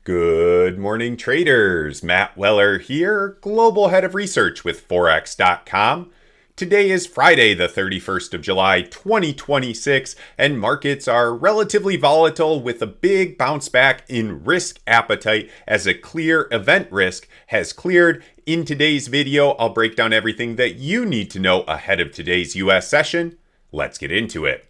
Good morning, traders. Matt Weller here, Global Head of Research with FOREX.com. Today is Friday, the 31st of July, 2026, and markets are relatively volatile with a big bounce back in risk appetite as a clear event risk has cleared. In today's video, I'll break down everything that you need to know ahead of today's US session. Let's get into it.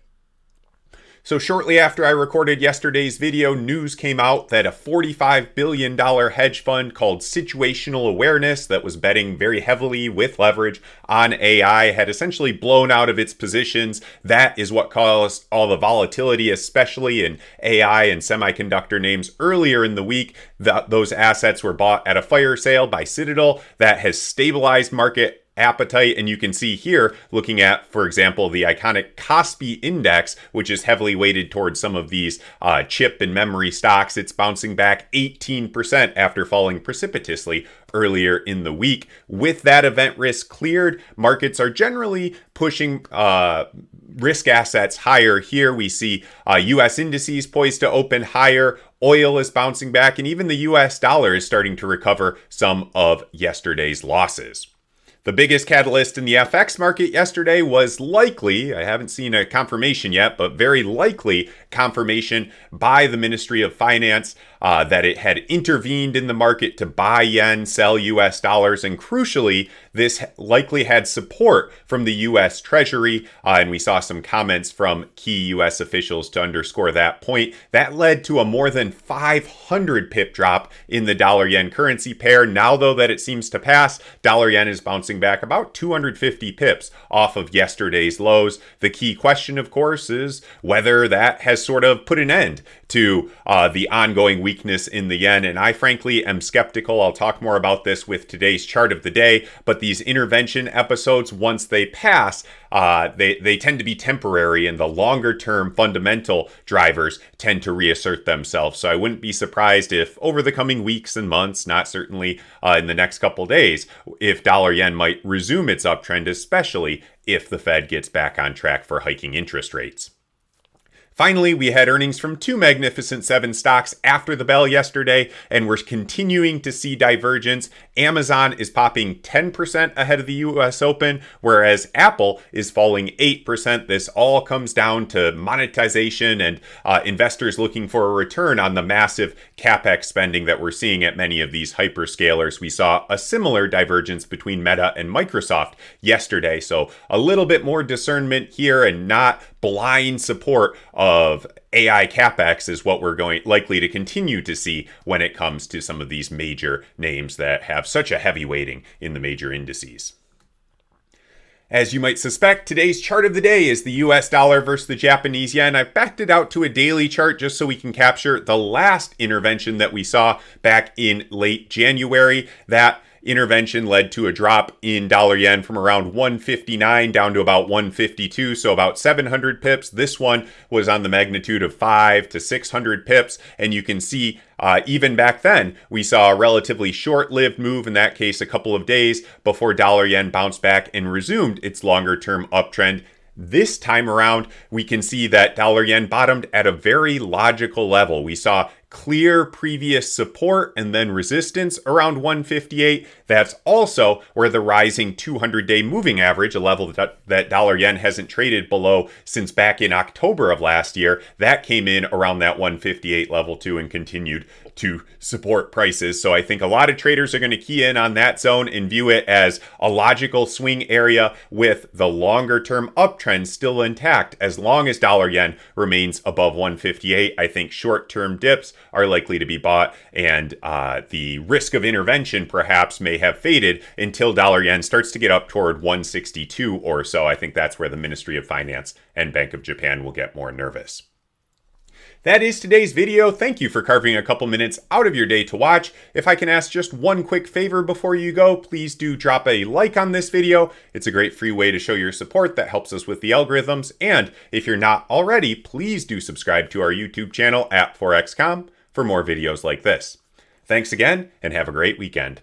So shortly after I recorded yesterday's video, news came out that a $45 billion hedge fund called Situational Awareness that was betting very heavily with leverage on AI had essentially blown out of its positions. That is what caused all the volatility, especially in AI and semiconductor names earlier in the week. Those assets were bought at a fire sale by Citadel that has stabilized market appetite, and you can see here looking at, for example, the iconic Kospi index, which is heavily weighted towards some of these chip and memory stocks. It's bouncing back 18% after falling precipitously earlier in the week. With that event risk cleared, markets are generally pushing risk assets higher. Here we see US indices poised to open higher. Oil is bouncing back, and even the US dollar is starting to recover some of yesterday's losses. The biggest catalyst in the FX market yesterday was likely, I haven't seen a confirmation yet, but very likely confirmation by the Ministry of Finance that it had intervened in the market to buy yen, sell US dollars, and crucially, this likely had support from the US Treasury, and we saw some comments from key US officials to underscore that point. That led to a more than 500 pip drop in the dollar-yen currency pair. Now, though, that it seems to pass, dollar-yen is bouncing back about 250 pips off of yesterday's lows. The key question, of course, is whether that has sort of put an end to the ongoing weakness in the yen, and I frankly am skeptical. I'll talk more about this with today's chart of the day, but these intervention episodes, once they pass, they tend to be temporary, and the longer term fundamental drivers tend to reassert themselves. So I wouldn't be surprised if over the coming weeks and months, not certainly in the next couple days, if dollar yen might resume its uptrend, especially if the Fed gets back on track for hiking interest rates. Finally, we had earnings from two Magnificent Seven stocks after the bell yesterday, and we're continuing to see divergence. Amazon is popping 10% ahead of the US Open, whereas Apple is falling 8%. This all comes down to monetization and investors looking for a return on the massive CapEx spending that we're seeing at many of these hyperscalers. We saw a similar divergence between Meta and Microsoft yesterday, so a little bit more discernment here and not blind support of AI capex is what we're likely to continue to see when it comes to some of these major names that have such a heavy weighting in the major indices. As you might suspect, today's chart of the day is the US dollar versus the Japanese yen. I've backed it out to a daily chart just so we can capture the last intervention that we saw back in late January. That intervention led to a drop in dollar yen from around 159 down to about 152, so about 700 pips. This one was on the magnitude of 500 to 600 pips, and you can see even back then we saw a relatively short-lived move, in that case a couple of days, before dollar yen bounced back and resumed its longer-term uptrend. This time around, we can see that dollar yen bottomed at a very logical level. We saw clear previous support and then resistance around 158. That's also where the rising 200-day moving average, a level that dollar yen hasn't traded below since back in October of last year, that came in around that 158 level too and continued to support prices. So I think a lot of traders are going to key in on that zone and view it as a logical swing area with the longer term uptrend still intact. As long as dollar yen remains above 158, I think short term dips are likely to be bought, and the risk of intervention perhaps may have faded until dollar yen starts to get up toward 162 or so. I think that's where the Ministry of Finance and Bank of Japan will get more nervous. That is today's video. Thank you for carving a couple minutes out of your day to watch. If I can ask just one quick favor before you go, please do drop a like on this video. It's a great free way to show your support that helps us with the algorithms. And if you're not already, please do subscribe to our YouTube channel at FOREX.com for more videos like this. Thanks again, and have a great weekend.